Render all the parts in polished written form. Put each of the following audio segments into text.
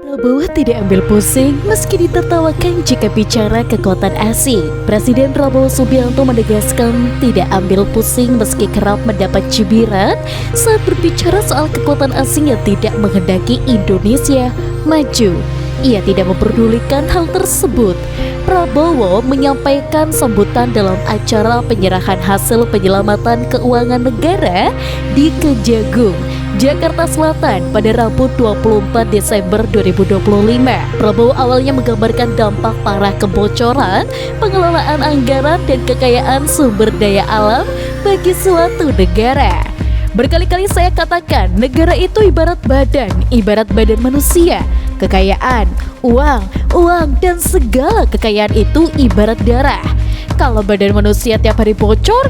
Prabowo tidak ambil pusing meski ditertawakan jika bicara kekuatan asing. Presiden Prabowo Subianto menegaskan tidak ambil pusing meski kerap mendapat cibiran saat berbicara soal kekuatan asing yang tidak menghendaki Indonesia maju. Ia tidak memperdulikan hal tersebut. Prabowo menyampaikan sambutan dalam acara penyerahan hasil penyelamatan keuangan negara di Kejagung, Jakarta Selatan pada Rabu 24 Desember 2025. Prabowo awalnya menggambarkan dampak parah kebocoran, pengelolaan anggaran dan kekayaan sumber daya alam bagi suatu negara. Berkali-kali saya katakan, negara itu ibarat badan manusia. Kekayaan, uang, dan segala kekayaan itu ibarat darah. Kalau badan manusia tiap hari bocor,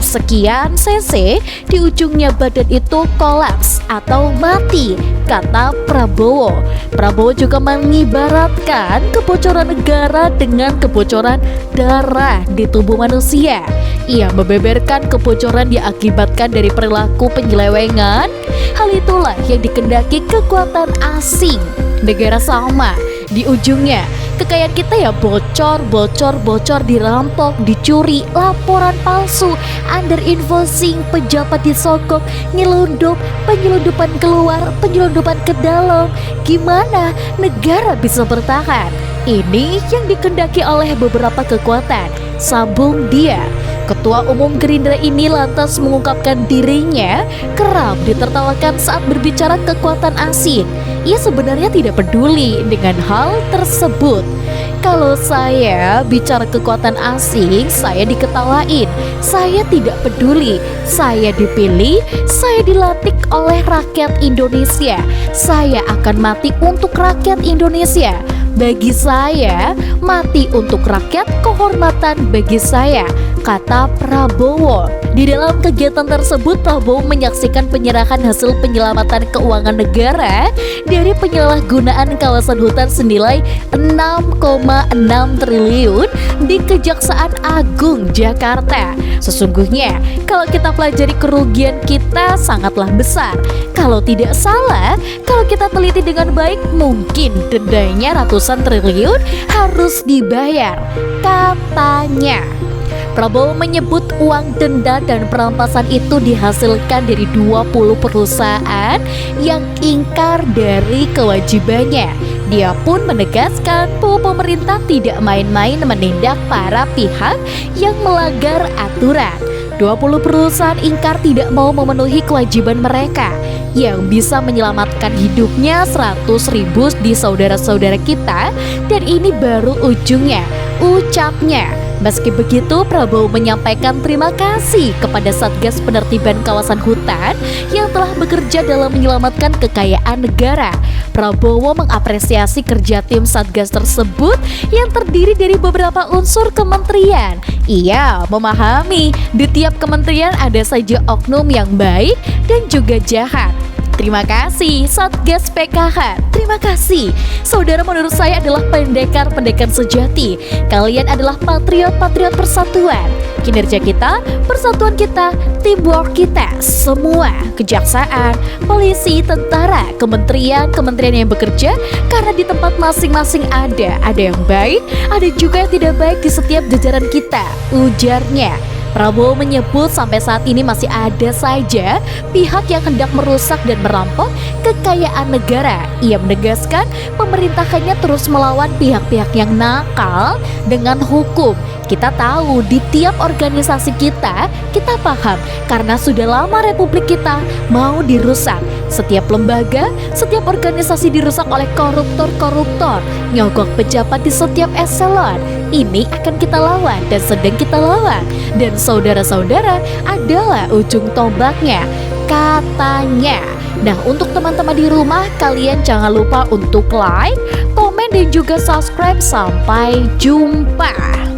sekian cc, di ujungnya badan itu kolaps atau mati, kata Prabowo. Prabowo juga mengibaratkan kebocoran negara dengan kebocoran darah di tubuh manusia. Ia membeberkan kebocoran diakibatkan dari perilaku penyelewengan. Hal itulah yang dikehendaki kekuatan asing. Negara sama, di ujungnya kekayaan kita ya bocor, dirampok, dicuri, laporan palsu, under invoicing, pejabat disogok, penyelundupan keluar, penyelundupan ke dalam. Gimana negara bisa bertahan? Ini yang dikehendaki oleh beberapa kekuatan, sambung dia. Ketua Umum Gerindra ini lantas mengungkapkan dirinya kerap ditertawakan saat berbicara kekuatan asing. Ia sebenarnya tidak peduli dengan hal tersebut. Kalau saya bicara kekuatan asing, saya diketawain. Saya tidak peduli. Saya dipilih, saya dilantik oleh rakyat Indonesia. Saya akan mati untuk rakyat Indonesia. Bagi saya, mati untuk rakyat kehormatan bagi saya, kata Prabowo. Di dalam kegiatan tersebut, Prabowo menyaksikan penyerahan hasil penyelamatan keuangan negara dari penyalahgunaan kawasan hutan senilai 6,6 triliun di Kejaksaan Agung Jakarta. Sesungguhnya, kalau kita pelajari kerugian kita sangatlah besar. Kalau tidak salah, kalau kita teliti dengan baik, mungkin dendanya ratusan triliun harus dibayar, katanya. Prabowo menyebut uang denda dan perampasan itu dihasilkan dari 20 perusahaan yang ingkar dari kewajibannya. Dia pun menegaskan bahwa pemerintah tidak main-main menindak para pihak yang melanggar aturan. 20 perusahaan ingkar tidak mau memenuhi kewajiban mereka. Yang bisa menyelamatkan hidupnya 100.000 di saudara-saudara kita, dan ini baru ujungnya, ucapnya. Meski begitu, Prabowo menyampaikan terima kasih kepada Satgas Penertiban Kawasan Hutan yang telah bekerja dalam menyelamatkan kekayaan negara. Prabowo mengapresiasi kerja tim Satgas tersebut yang terdiri dari beberapa unsur kementerian. Ia memahami di tiap kementerian ada saja oknum yang baik dan juga jahat. Terima kasih Satgas PKH. Terima kasih. Saudara, menurut saya adalah pendekar sejati. Kalian adalah patriot persatuan. Kinerja kita, persatuan kita, teamwork kita, semua kejaksaan, polisi, tentara, kementerian yang bekerja karena di tempat masing-masing ada yang baik, ada juga yang tidak baik di setiap jajaran kita, ujarnya. Prabowo menyebut sampai saat ini masih ada saja pihak yang hendak merusak dan merampok kekayaan negara. Ia menegaskan pemerintahannya terus melawan pihak-pihak yang nakal dengan hukum. Kita tahu di tiap organisasi kita paham karena sudah lama republik kita mau dirusak. Setiap lembaga, setiap organisasi dirusak oleh koruptor, nyogok pejabat di setiap eselon. Ini akan kita lawan dan sedang kita lawan. Dan saudara-saudara adalah ujung tombaknya, katanya. Nah, untuk teman-teman di rumah, kalian jangan lupa untuk like, komen, dan juga subscribe. Sampai jumpa.